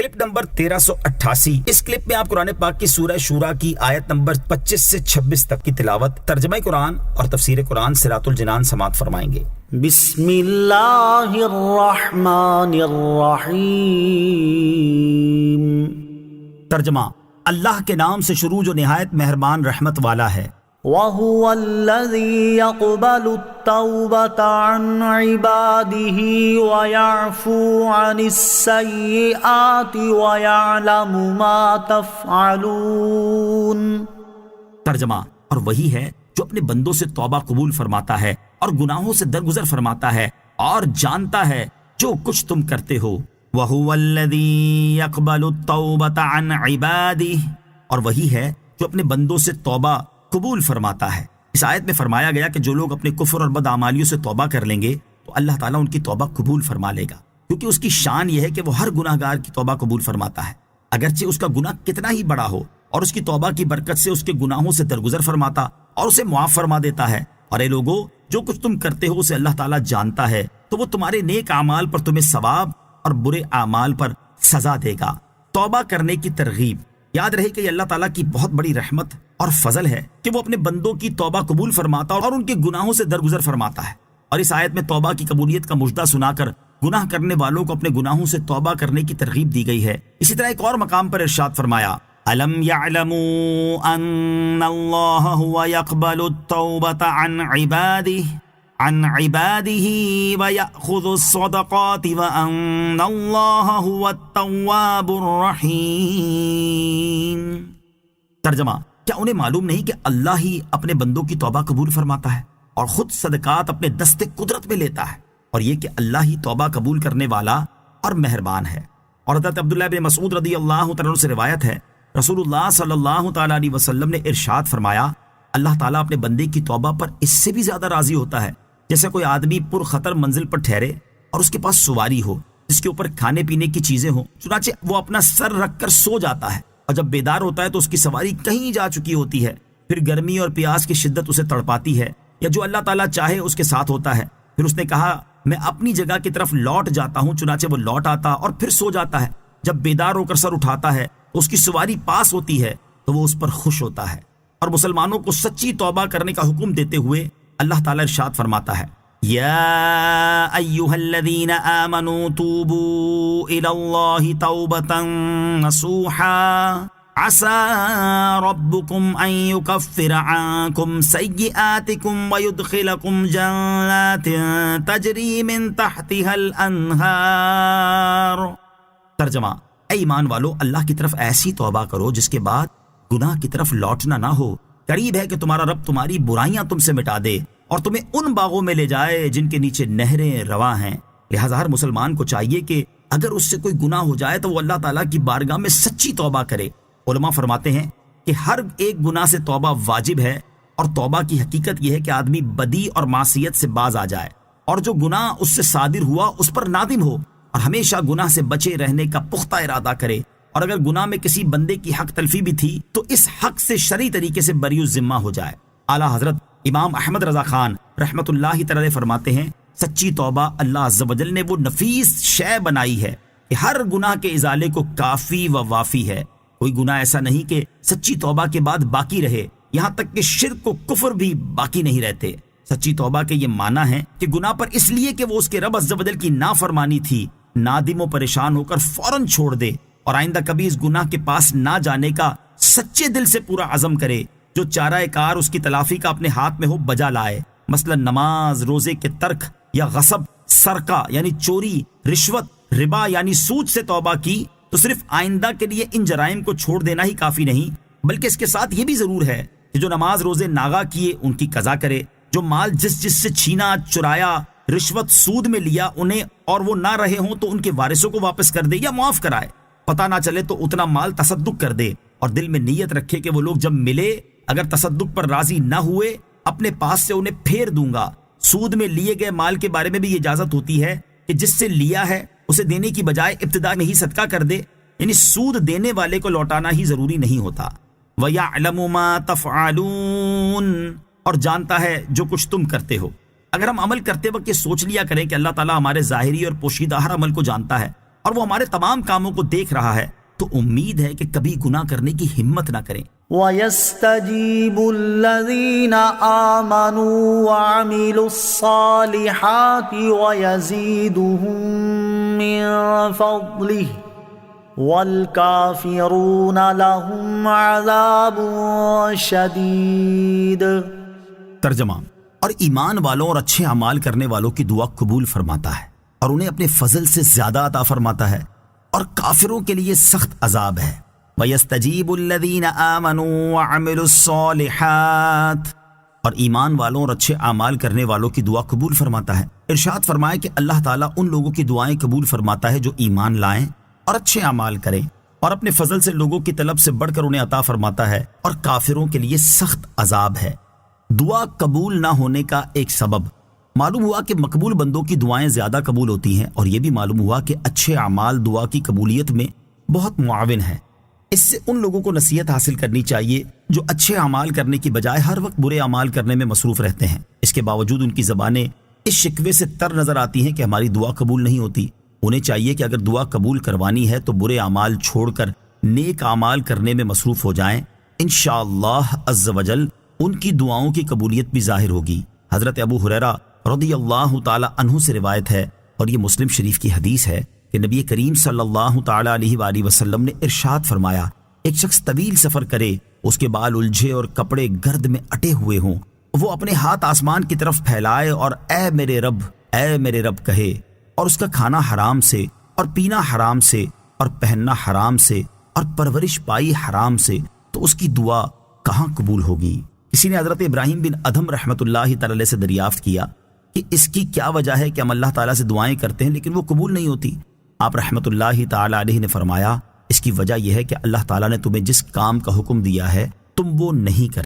Clip number 1388۔ اس clip میں آپ قرآن پاک کی سورہ شورا کی آیت نمبر 25 سے 26 تک کی تلاوت، ترجمہ قرآن اور تفسیر قرآن صراط الجنان سماعت فرمائیں گے۔ بسم اللہ الرحمن الرحیم۔ ترجمہ، اللہ کے نام سے شروع جو نہایت مہربان رحمت والا ہے۔ وَهُوَ الَّذِي يَقْبَلُ التَّوْبَةَ عَنْ عِبَادِهِ وَيَعْفُو عَنِ السَّيِّئَاتِ وَيَعْلَمُ مَا تَفْعَلُونَ۔ ترجمہ، اور وہی ہے جو اپنے بندوں سے توبہ قبول فرماتا ہے اور گناہوں سے درگزر فرماتا ہے اور جانتا ہے جو کچھ تم کرتے ہو۔ وَهُوَ الَّذِي يَقْبَلُ التَّوْبَةَ عَنْ عِبَادِهِ، اور وہی ہے جو اپنے بندوں سے توبہ قبول فرماتا ہے۔ اس آیت میں فرمایا گیا کہ جو لوگ اپنے کفر اور بدعمالیوں سے توبہ کر لیں گے تو اللہ تعالیٰ ان کی توبہ قبول فرما لے گا، کیونکہ اس کی شان یہ ہے کہ وہ ہر گناہ گار کی توبہ قبول فرماتا ہے، اگرچہ اس کا گناہ کتنا ہی بڑا ہو، اور اس کی توبہ کی برکت سے اس کے گناہوں سے درگزر فرماتا اور اسے معاف فرما دیتا ہے۔ اور اے لوگو، جو کچھ تم کرتے ہو اسے اللہ تعالیٰ جانتا ہے، تو وہ تمہارے نیک اعمال پر تمہیں ثواب اور برے اعمال پر سزا دے گا۔ توبہ کرنے کی ترغیب۔ یاد رہے کہ یہ اللہ تعالیٰ کی بہت بڑی رحمت اور فضل ہے کہ وہ اپنے بندوں کی توبہ قبول فرماتا اور ان کے گناہوں سے درگزر فرماتا ہے۔ اور اس آیت میں توبہ کی قبولیت کا مژدہ سنا کر گناہ کرنے والوں کو اپنے گناہوں سے توبہ کرنے کی ترغیب دی گئی ہے۔ اسی طرح ایک اور مقام پر ارشاد فرمایا، أَلَمْ يَعْلَمُوا أَنَّ اللَّهَ هُوَ يَقْبَلُ التَّوْبَةَ عَنْ عِبَادِهِ وَيَأْخُذُ الصَّدَقَاتِ وَأَنَّ اللَّهَ هُوَ التَّوَّابُ الرَّحِيمُ۔ ترجمہ، کیا انہیں معلوم نہیں کہ اللہ ہی اپنے بندوں کی توبہ قبول فرماتا ہے اور خود صدقات اپنے دستے قدرت میں لیتا ہے، اور یہ کہ اللہ ہی توبہ قبول کرنے والا اور مہربان ہے۔ اور حضرت عبداللہ بن مسعود رضی اللہ تعالیٰ عنہ سے روایت ہے، رسول اللہ صلی اللہ تعالیٰ علیہ وسلم نے ارشاد فرمایا، اللہ تعالیٰ اپنے بندے کی توبہ پر اس سے بھی زیادہ راضی ہوتا ہے جیسے کوئی آدمی پر خطر منزل پر ٹھہرے اور اس کے پاس سواری ہو جس کے اوپر کھانے پینے کی چیزیں ہوں، چنانچہ وہ اپنا سر رکھ کر سو جاتا ہے، اور جب بیدار ہوتا ہے تو اس کی سواری کہیں جا چکی ہوتی ہے، پھر گرمی اور پیاس کی شدت اسے تڑپاتی ہے، یا جو اللہ تعالیٰ چاہے اس کے ساتھ ہوتا ہے۔ پھر اس نے کہا، میں اپنی جگہ کی طرف لوٹ جاتا ہوں، چنانچہ وہ لوٹ آتا اور پھر سو جاتا ہے۔ جب بیدار ہو کر سر اٹھاتا ہے تو اس کی سواری پاس ہوتی ہے تو وہ اس پر خوش ہوتا ہے۔ اور مسلمانوں کو سچی توبہ کرنے کا حکم دیتے ہوئے اللہ تعالیٰ ارشاد فرماتا ہے، یا ایھا الذین آمنوا توبوا الی اللہ توبۃ نصوحا عسى ربكم ان يكفر عنكم سيئاتكم ويدخلكم جنات تجری من تحتها الانہار۔ ترجمہ، اے ایمان والو، اللہ کی طرف ایسی توبہ کرو جس کے بعد گناہ کی طرف لوٹنا نہ ہو۔ قریب ہے کہ تمہارا رب تمہاری برائیاں تم سے مٹا دے اور تمہیں ان باغوں میں لے جائے جن کے نیچے نہریں رواں ہیں۔ لہذا ہر مسلمان کو چاہیے کہ اگر اس سے کوئی گناہ ہو جائے تو وہ اللہ تعالیٰ کی بارگاہ میں سچی توبہ کرے۔ علماء فرماتے ہیں کہ ہر ایک گناہ سے توبہ واجب ہے، اور توبہ کی حقیقت یہ ہے کہ آدمی بدی اور معصیت سے باز آ جائے، اور جو گناہ اس سے صادر ہوا اس پر نادم ہو، اور ہمیشہ گناہ سے بچے رہنے کا پختہ ارادہ کرے۔ اور اگر گناہ میں کسی بندے کی حق تلفی بھی تھی تو اس حق سے شرعی طریقے سے بری الذمہ ہو جائے۔ اعلیٰ حضرت امام احمد رضا خان رحمۃ اللہ تعالی فرماتے ہیں، سچی توبہ اللہ عز و جل نے وہ نفیس شے بنائی ہے کہ ہر گناہ کے ازالے کو کافی و وافی ہے۔ کوئی گناہ ایسا نہیں کہ سچی توبہ کے بعد باقی رہے، یہاں تک کہ شرک و کفر بھی باقی نہیں رہتے۔ سچی توبہ کے یہ معنی ہے کہ گناہ پر اس لیے کہ وہ اس کے رب عز و جل کی نافرمانی تھی، نادم و پریشان ہو کر فوراً چھوڑ دے، اور آئندہ کبھی اس گناہ کے پاس نہ جانے کا سچے دل سے پورا عزم کرے۔ جو چارہ کار اس کی تلافی کا اپنے ہاتھ میں ہو بجا لائے، مثلا نماز، روزے کے ترک، یا غصب، سرقہ یعنی چوری، رشوت، ربا یعنی سود سے توبہ کی، تو صرف آئندہ کے لیے ان جرائم کو چھوڑ دینا ہی کافی نہیں، بلکہ اس کے ساتھ یہ بھی ضرور ہے کہ جو نماز روزے ناغا کیے ان کی قضا کرے، جو مال جس سے چھینا، چرایا، رشوت، سود میں لیا انہیں اور وہ نہ رہے ہوں تو ان کے وارثوں کو واپس کر دے یا معاف کرائے، پتہ نہ چلے تو اتنا مال تصدق کر دے، اور دل میں نیت رکھے کہ وہ لوگ جب ملے اگر تصدق پر راضی نہ ہوئے اپنے پاس سے انہیں پھیر دوں گا۔ سود میں لیے گئے مال کے بارے میں بھی یہ اجازت ہوتی ہے کہ جس سے لیا ہے اسے دینے کی بجائے ابتدا میں ہی صدقہ کر دے، یعنی سود دینے والے کو لوٹانا ہی ضروری نہیں ہوتا۔ وَيَعْلَمُ مَا تَفْعَلُونَ، اور جانتا ہے جو کچھ تم کرتے ہو۔ اگر ہم عمل کرتے وقت یہ سوچ لیا کریں کہ اللہ تعالیٰ ہمارے ظاہری اور پوشیدہ ہر عمل کو جانتا ہے اور وہ ہمارے تمام کاموں کو دیکھ رہا ہے، تو امید ہے کہ کبھی گناہ کرنے کی ہمت نہ کریں۔ وَيَسْتَجِيبُ الَّذِينَ آمَنُوا وَعَمِلُوا الصَّالِحَاتِ وَيَزِيدُهُم مِّن فَضْلِهِ وَالْكَافِرُونَ لَهُمْ عَذَابٌ شَدِيدٌ۔ ترجمہ: اور ایمان والوں اور اچھے اعمال کرنے والوں کی دعا قبول فرماتا ہے اور انہیں اپنے فضل سے زیادہ عطا فرماتا ہے، اور کافروں کے لیے سخت عذاب ہے۔ وَيَسْتَجِيبُ الَّذِينَ آمَنُوا وَعَمِلُوا الصَّالِحَاتِ، اور ایمان والوں اور اچھے اعمال کرنے والوں کی دعا قبول فرماتا ہے۔ ارشاد فرمائے کہ اللہ تعالیٰ ان لوگوں کی دعائیں قبول فرماتا ہے جو ایمان لائیں اور اچھے اعمال کریں، اور اپنے فضل سے لوگوں کی طلب سے بڑھ کر انہیں عطا فرماتا ہے، اور کافروں کے لیے سخت عذاب ہے۔ دعا قبول نہ ہونے کا ایک سبب معلوم ہوا کہ مقبول بندوں کی دعائیں زیادہ قبول ہوتی ہیں، اور یہ بھی معلوم ہوا کہ اچھے اعمال دعا کی قبولیت میں بہت معاون ہیں۔ اس سے ان لوگوں کو نصیحت حاصل کرنی چاہیے جو اچھے اعمال کرنے کی بجائے ہر وقت برے اعمال کرنے میں مصروف رہتے ہیں، اس کے باوجود ان کی زبانیں اس شکوے سے تر نظر آتی ہیں کہ ہماری دعا قبول نہیں ہوتی۔ انہیں چاہیے کہ اگر دعا قبول کروانی ہے تو برے اعمال چھوڑ کر نیک اعمال کرنے میں مصروف ہو جائیں، انشاءاللہ عز وجل ان کی دعاؤں کی قبولیت بھی ظاہر ہوگی۔ حضرت ابو ہریرہ رضی اللہ تعالی عنہ سے روایت ہے، اور یہ مسلم شریف کی حدیث ہے، کہ نبی کریم صلی اللہ تعالی علیہ وآلہ وسلم نے ارشاد فرمایا، ایک شخص طویل سفر کرے، اس کے بال الجھے اور کپڑے گرد میں اٹے ہوئے ہوں، وہ اپنے ہاتھ آسمان کی طرف پھیلائے اور اے میرے رب کہے، اور اس کا کھانا حرام سے اور پینا حرام سے اور پہننا حرام سے اور پرورش پائی حرام سے، تو اس کی دعا کہاں قبول ہوگی؟ کسی نے حضرت ابراہیم بن ادھم رحمۃ اللہ تعالی سے دریافت کیا کہ اس کی کیا وجہ ہے کہ ہم اللہ تعالیٰ سے دعائیں کرتے ہیں لیکن وہ قبول نہیں ہوتی؟ آپ رحمۃ اللہ تعالی علیہ نے فرمایا، اس کی وجہ یہ ہے کہ اللہ تعالیٰ نے تمہیں جس کام کا حکم دیا ہے تم وہ نہیں کرتے۔